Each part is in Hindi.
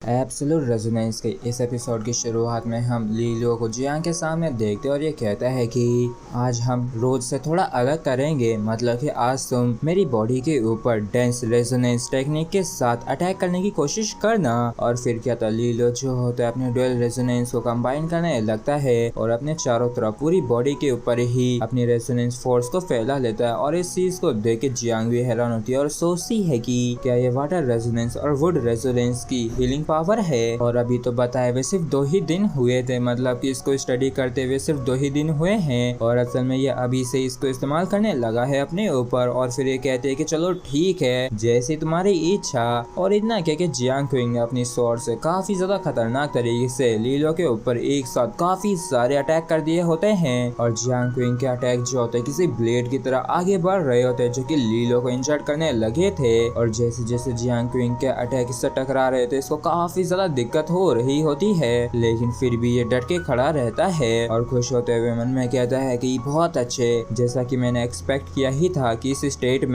एब्सोल्यूट रेजोनेंस के इस एपिसोड की शुरुआत में हम लीलियो को जियांग के सामने देखते और ये कहता है कि आज हम रोज से थोड़ा अलग करेंगे, मतलब कि आज तुम मेरी बॉडी के ऊपर डेंस रेजोनेंस टेक्निक के साथ अटैक करने की कोशिश करना। और फिर क्या था, लीलियो जो होता है अपने ड्यूअल रेजोनेंस को कंबाइन करने लगता है और अपने चारों तरफ पूरी बॉडी के ऊपर ही अपनी रेजोनेंस फोर्स को फैला लेता है। और इस चीज को देख के जियांग भी हैरान होती है और सोचती है कि क्या ये वाटर रेजोनेंस और वुड रेजोनेंस की हीलिंग पावर है। और अभी तो बताए हुए सिर्फ 2 ही दिन हुए थे, मतलब कि इसको स्टडी करते हुए सिर्फ 2 ही दिन हुए हैं और असल में ये अभी से इसको इस्तेमाल करने लगा है अपने ऊपर। और फिर ये कहते हैं कि चलो ठीक है, जैसी तुम्हारी इच्छा। और इतना क्या कि जियांग क्विंग ने अपनी स्वॉर्ड से काफी ज्यादा खतरनाक तरीके से लीलो के ऊपर एक साथ काफी सारे अटैक कर दिए होते हैं। और जियांग क्विंग के अटैक जो होते हैं किसी ब्लेड की तरह आगे बढ़ रहे होते हैं जो कि लीलो को इंजर्ड करने लगे थे। और जैसे जैसे जियांग क्विंग के अटैक इससे टकरा रहे थे इसको काफी ज्यादा दिक्कत हो रही होती है, लेकिन फिर भी ये डट के खड़ा रहता है और खुश होते हुए मन में कहता है कि बहुत अच्छे, जैसा कि मैंने एक्सपेक्ट किया ही था कि इस स्टेट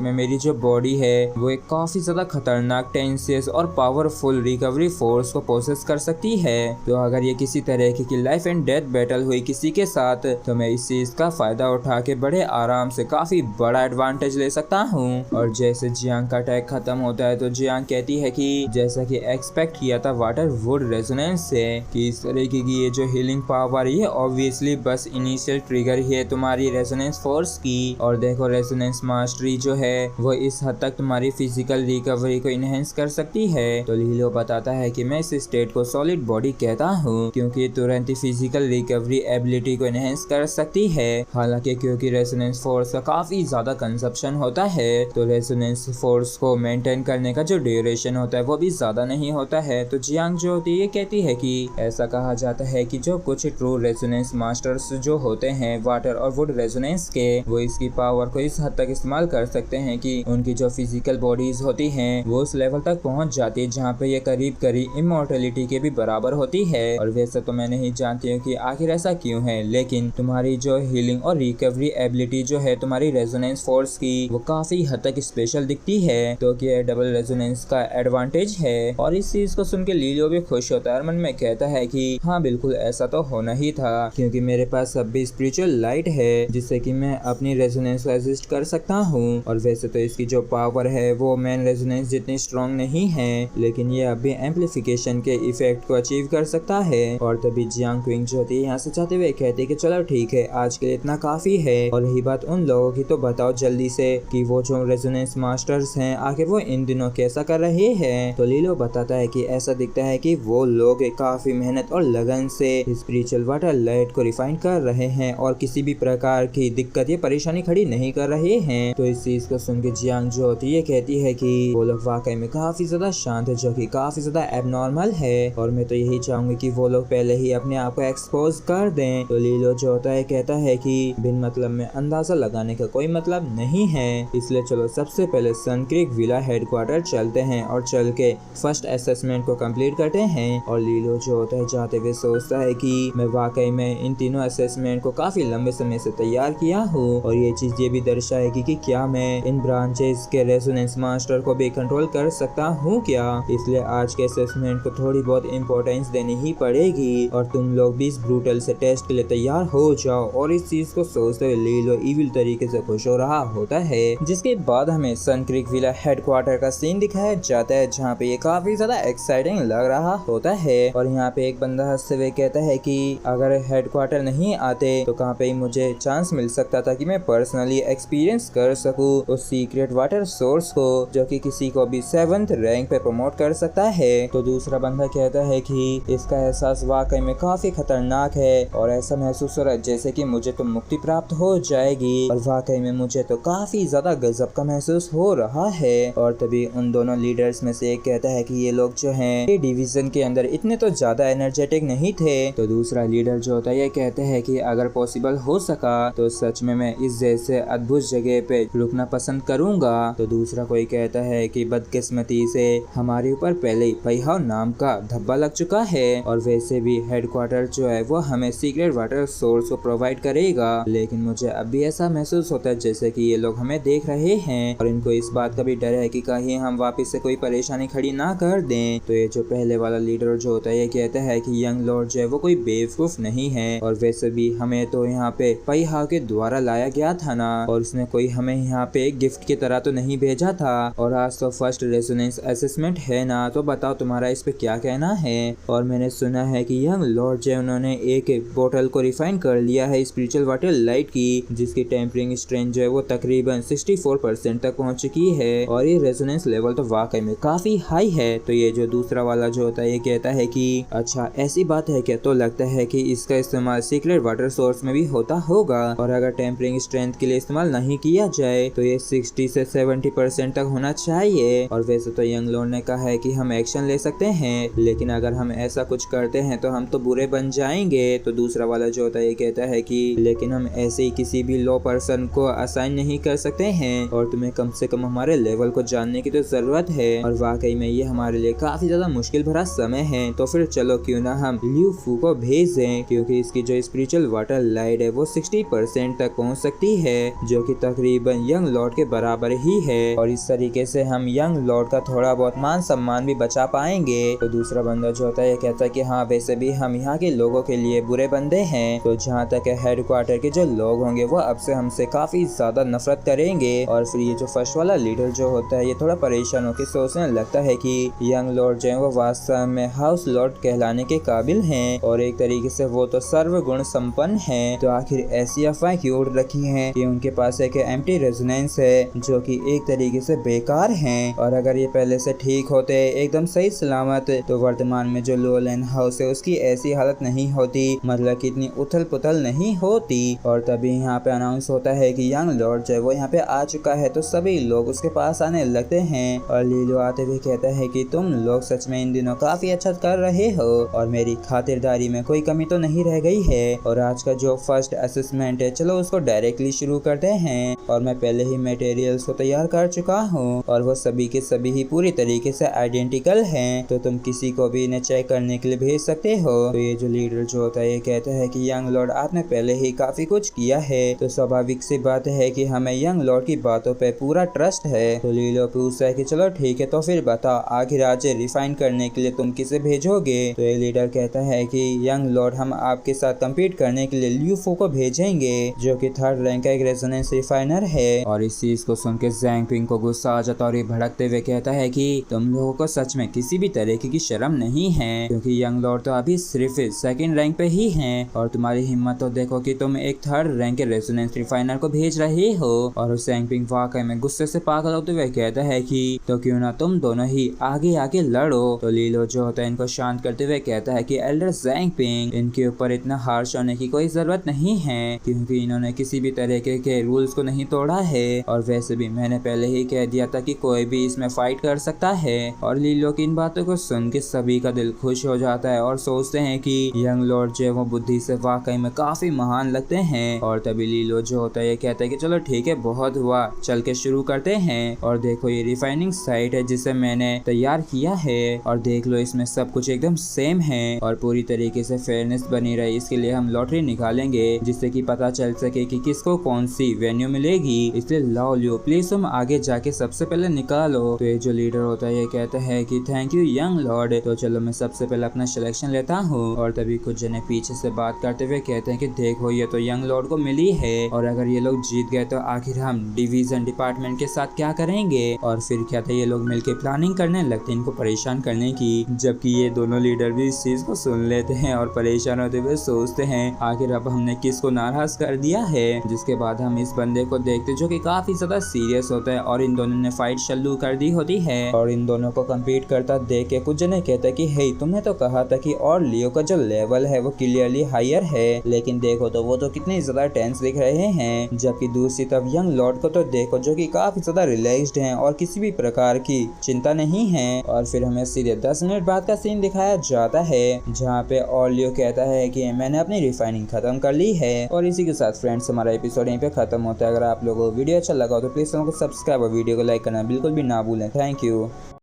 में मेरी जो बॉडी है वो एक काफी ज्यादा खतरनाक टेंसियस और पावरफुल रिकवरी फोर्स को प्रोसेस कर सकती है। तो अगर ये किसी तरह की लाइफ एंड डेथ बैटल हुई किसी के साथ तो मैं इस चीज का फायदा उठा के बड़े आराम से काफी बड़ा एडवांटेज ले सकता हूँ। और जैसे जियांग का अटैक खत्म होता है तो जियांग कहती है कि जैसा कि एक्सपेक्ट किया था वाटर वुड रेजोनेंस से कि इस तरीके की ये जो हीलिंग पावर है ऑब्वियसली बस इनिशियल ट्रिगर ही है तुम्हारी रेजोनेंस फोर्स की। और देखो रेजोनेंस मास्टरी जो है वो इस हद तक तुम्हारी फिजिकल रिकवरी को इनहेंस कर सकती है। तो लीलो बताता है कि मैं इस स्टेट को सॉलिड बॉडी कहता हूँ क्योंकि तुरंत ही फिजिकल रिकवरी एबिलिटी को इनहेंस कर सकती है। हालांकि क्योंकि रेजोनेंस फोर्स का काफी ज्यादा कंजप्शन होता है तो रेजोनेंस फोर्स को मेंटेन करने का जो ड्यूरेशन होता है वो भी ज्यादा नहीं होता है। तो जियांग जो होती है कहती है कि ऐसा कहा जाता है कि जो कुछ ट्रू रेजोनेंस मास्टर्स जो होते हैं वाटर और वुड रेजोनेंस के, वो इसकी पावर को इस हद तक इस्तेमाल कर सकते हैं कि उनकी जो फिजिकल बॉडीज होती हैं वो उस लेवल तक पहुंच जाती है जहां पे ये करीब इमॉर्टलिटी के भी बराबर होती है। और वैसे तो मैं नहीं जानती हूँ कि आखिर ऐसा क्यों है, लेकिन तुम्हारी जो हीलिंग और रिकवरी एबिलिटी जो है तुम्हारी रेजोनेंस फोर्स की वो काफी हद तक स्पेशल दिखती है। तो क्या डबल रेजोनेंस का एडवांटेज है। और इस चीज को सुन के लीलियो भी खुश होता है और मन में कहता है कि हाँ बिल्कुल ऐसा तो होना ही था क्योंकि मेरे पास अब भी स्पिरिचुअल लाइट है जिससे कि मैं अपनी रेजोनेंस को एडजस्ट कर सकता हूँ। और वैसे तो इसकी जो पावर है वो मेन रेजोनेंस जितनी स्ट्रॉन्ग नहीं है, लेकिन ये अभी एम्पलीफिकेशन के इफेक्ट को अचीव कर सकता है। और तभी जियांग क्विंग जो होती है यहाँ से जाते हुए कहती है कि चलो ठीक है आज के लिए इतना काफी है। और रही बात उन लोगों की तो बताओ जल्दी से कि वो जो रेजोनेंस मास्टर्स हैं आखिर वो इन दिनों कैसा कर रहे हैं। तो लीलो बताता है कि ऐसा दिखता है कि वो लोग काफी मेहनत और लगन से स्पिरिचुअल वाटर लाइट को रिफाइन कर रहे हैं और किसी भी प्रकार की दिक्कत या परेशानी खड़ी नहीं कर रहे हैं। तो इस चीज को सुन के जियांग जो होती है कहती है कि वो लोग वाकई में काफी ज्यादा शांत है जो कि काफी ज्यादा एबनॉर्मल है और मैं तो यही चाहूंगी कि वो लोग पहले ही अपने आप को एक्सपोज कर दें। तो लीलो जो होता है कहता है कि बिन मतलब में अंदाजा लगाने का कोई मतलब नहीं है, इसलिए चलो सबसे पहले सन क्रीक विला हेडक्वार्टर चलते हैं और चल के फर्स्ट असेसमेंट को कंप्लीट करते हैं। और लीलो जो होता है जाते हुए सोचता है कि मैं वाकई में इन तीनों असेसमेंट को काफी लंबे समय से तैयार किया हूँ और ये चीज ये भी दर्शाएगी कि क्या मैं इन ब्रांचेस के रेजोनेंस मास्टर को भी कंट्रोल कर सकता हूँ क्या। इसलिए आज के असेसमेंट को थोड़ी बहुत इम्पोर्टेंस देनी ही पड़ेगी और तुम लोग भी इस ब्रूटल से टेस्ट के लिए तैयार हो जाओ। और इस चीज को सोचते हुए लीलो इविल तरीके से खुश हो रहा होता है। जिसके बाद हमें सन क्रीक विला हेडक्वार्टर का सीन दिखाया जाता है जहाँ पे ये काफी ज्यादा एक्साइटिंग लग रहा होता है। और यहाँ पे एक बंदा हंसते हुए कहता है कि अगर हेडक्वार्टर नहीं आते तो कहाँ पे मुझे चांस मिल सकता था कि मैं पर्सनली एक्सपीरियंस कर सकूं उस सीक्रेट वाटर सोर्स को जो कि किसी को भी 7th रैंक पे प्रमोट कर सकता है। तो दूसरा बंदा कहता है कि इसका एहसास वाकई में काफी खतरनाक है और ऐसा महसूस हो रहा है जैसे कि मुझे तो मुक्ति प्राप्त हो जाएगी और वाकई में मुझे तो काफी ज्यादा गजब का महसूस हो रहा है। और तभी उन दोनों लीडर्स में से एक कहता है कि ये लोग जो हैं ये डिवीजन के अंदर इतने तो ज्यादा एनर्जेटिक नहीं थे। तो दूसरा लीडर जो होता है ये कहते हैं कि अगर पॉसिबल हो सका तो सच में मैं इस जैसे अद्भुत जगह पे रुकना पसंद करूंगा। तो दूसरा कोई कहता है कि बदकिस्मती से हमारे ऊपर पहले ही पैहाव नाम का धब्बा लग चुका है और वैसे भी हेडक्वार्टर जो है वो हमें सीक्रेट वाटर सोर्स को प्रोवाइड करेगा, लेकिन मुझे अब भी ऐसा महसूस होता है जैसे कि ये लोग हमें देख रहे हैं और इनको इस बात का भी डर है कि कहीं हम वापस से कोई परेशानी खड़ी ना कर दें। तो ये जो पहले वाला लीडर जो होता है ये कहता है कि यंग लॉर्ड जो है वो कोई बेवकूफ नहीं है, और वैसे भी हमें तो यहाँ पे पैहा के द्वारा लाया गया था ना, और उसने कोई हमें यहाँ पे गिफ्ट की तरह तो नहीं भेजा था, और आज तो फर्स्ट रेजोनेंस असेसमेंट है ना, तो बताओ तुम्हारा इस पे क्या कहना है। और मैंने सुना है कि यंग लॉर्ड जो उन्होंने एक बोतल को रिफाइन कर लिया है स्पिरिचुअल वाटर लाइट की, जिसकी टेम्परिंग स्ट्रेंथ जो है वो तकरीबन 64% तक पहुंच चुकी है, और ये रेजोनेंस लेवल तो वाकई में काफी हाई है। तो ये जो दूसरा वाला जो होता है ये कहता है कि अच्छा ऐसी बात है क्या, तो लगता है कि इसका इस्तेमाल सीक्रेट वाटर सोर्स में भी होता होगा, और अगर टेम्परिंग स्ट्रेंथ के लिए इस्तेमाल नहीं किया जाए तो ये 60 से 70% तक होना चाहिए। और वैसे तो यंग लॉर्ड ने कहा है कि हम एक्शन ले सकते हैं, लेकिन अगर हम ऐसा कुछ करते हैं तो हम तो बुरे बन जाएंगे। तो दूसरा वाला जो होता है ये कहता है कि लेकिन हम ऐसे ही किसी भी लो पर्सन को असाइन नहीं कर सकते हैं, और तुम्हें कम से कम हमारे लेवल को जानने की तो जरूरत है, और वाकई में ये हमारे लिए काफी ज्यादा मुश्किल भरा समय है। तो फिर चलो क्यों ना हम लियू फू को भेज दें, क्योंकि इसकी जो स्पिरिचुअल वाटर लाइट है वो 60% तक पहुंच सकती है, जो कि तकरीबन यंग लॉर्ड के बराबर ही है, और इस तरीके से हम यंग लॉर्ड का थोड़ा बहुत मान सम्मान भी बचा पाएंगे। तो दूसरा बंदा जो होता है ये कहता है कि हाँ वैसे भी हम यहाँ के लोगों के लिए बुरे बंदे हैं, तो जहाँ तक हेडक्वार्टर के जो लोग होंगे वो अब से हमसे काफी ज्यादा नफरत करेंगे। और फिर ये जो फर्स्ट वाला लीडर जो होता है ये थोड़ा परेशान होकर सोचने लगता है कि यंग लॉर्ड जो है वो वास्तव में हाउस लॉर्ड कहलाने के काबिल हैं, और एक तरीके से वो तो सर्वगुण संपन्न हैं। तो आखिर ऐसी अफवाहें क्यों उड़ रखी हैं कि उनके पास एक एम्प्टी रेजोनेंस है जो कि एक तरीके से बेकार हैं, और अगर ये पहले से ठीक होते एकदम सही सलामत तो वर्तमान में जो लोलैंड हाउस है उसकी ऐसी हालत नहीं होती, मतलब कि इतनी उथल पुथल नहीं होती। और तभी यहाँ पे अनाउंस होता है कि यंग लॉर्ड जो है वो यहाँ पे आ चुका है, तो सभी लोग उसके पास आने लगते हैं, और लीलो आते हुए कहता है कि तुम लोग सच में इन दिनों काफी अच्छा कर रहे हो, और मेरी खातिरदारी में कोई कमी तो नहीं रह गई है। और आज का जो फर्स्ट असेसमेंट है चलो उसको डायरेक्टली शुरू करते हैं, और मैं पहले ही मटेरियल्स को तैयार कर चुका हूँ, और वो सभी के सभी ही पूरी तरीके से आइडेंटिकल हैं, तो तुम किसी को भी इन्हें चेक करने के लिए भेज सकते हो। तो ये जो लीडर जो होता है ये कहता है कि यंग लॉर्ड आपने पहले ही काफी कुछ किया है, तो स्वाभाविक सी बात है कि हमें यंग लॉर्ड की बातों पे पूरा ट्रस्ट है। तो लीलो पूछता है कि चलो ठीक है, तो फिर बताओ आखिर आज रिफाइन करने के लिए तुम किसे भेजोगे। तो ये लीडर कहता है कि यंग लॉर्ड हम आपके साथ कम्पीट करने के लिए लियू फू को भेजेंगे, जो कि 3rd रैंक का एक रेजोनेंस रिफाइनर है। और इस चीज को सुन के ज़ैंग पिंग को गुस्सा आ जाता है, और ये भड़कते हुए कहता है कि तुम लोगों को सच में किसी भी तरीके की शर्म नहीं है, क्योंकि यंग लॉर्ड तो अभी सिर्फ 2nd रैंक पे ही हैं, और तुम्हारी हिम्मत तो देखो कि तुम एक 3rd रैंक के रेजोनेंस रिफाइनर को भेज रहे हो। और ज़ैंग पिंग वाकई में गुस्से से पागल होते हुए कहता है कि तो क्यों ना तुम दोनों ही आगे आके लड़ो। तो लीलो जो होता है इनको शांत करते हुए कहता है कि एल्डर ज़ैंग पिंग इनके ऊपर इतना हार्श होने की कोई जरूरत नहीं है, क्योंकि इन्होंने किसी भी तरीके के रूल्स को नहीं तोड़ा है, और वैसे भी मैंने पहले ही कह दिया था कि कोई भी इसमें फाइट कर सकता है। और लीलो की इन बातों को सुन के सभी का दिल खुश हो जाता है, और सोचते हैं कि यंग लॉर्ड जो है वो बुद्धि से वाकई में काफी महान लगते हैं। और तभी लीलो जो होता है ये कहता है कि चलो ठीक है बहुत हुआ, चल के शुरू करते हैं। और देखो ये रिफाइनिंग साइट है जिसे मैंने तैयार किया है, और देख लो इसमें सब कुछ एकदम सेम है, और पूरी तरीके से फेयरनेस बनी रहे इसके लिए हम लॉटरी निकालेंगे, जिससे कि पता चल सके कि किसको कौन सी वेन्यू मिलेगी। इसलिए लाओ लियो प्लीज तुम आगे जाके सबसे पहले निकालो। तो ये जो लीडर होता है ये कहता है कि थैंक यू यंग लॉर्ड, तो चलो मैं सबसे पहले अपना सिलेक्शन लेता हूँ। और तभी कुछ जने पीछे से बात करते हुए कहते हैं कि देखो ये तो यंग लॉर्ड को मिली है, और अगर ये लोग जीत गए तो आखिर हम डिवीजन डिपार्टमेंट के साथ क्या करेंगे। और फिर क्या था ये लोग मिलके प्लानिंग करने लगते हैं इनको परेशान करने की, जबकि ये दोनों लीडर भी इस चीज को सुन लेते हैं और परेशान होते हुए सोचते हैं आखिर अब हमने किसको नाराज कर दिया है। जिसके बाद हम इस बंदे को देखते जो कि काफी ज्यादा सीरियस होता है, और इन दोनों ने फाइट चालू कर दी होती है, और इन दोनों को कम्पीट करता देख के कुछ जने कहते कि हे तुमने तो कहा था कि और लियो का जो लेवल है वो क्लियरली हायर है, लेकिन देखो तो वो तो कितने ज्यादा टेंस दिख रहे हैं। जबकि दूसरी तरफ यंग लॉर्ड को तो देखो जो कि काफी ज्यादा रिलैक्स्ड हैं और किसी भी प्रकार की चिंता नहीं है। और फिर हमें सीधे 10 मिनट बाद का सीन दिखाया जाता है जहाँ पे लियो कहता है कि मैंने अपनी रिफाइनिंग खत्म कर ली है। और इसी के साथ फ्रेंड्स हमारा एपिसोड यहीं पे खत्म होता है। अगर आप लोगों को वीडियो अच्छा लगा तो प्लीज चैनल को सब्सक्राइब और वीडियो को लाइक करना बिल्कुल भी ना भूलें। Thank you.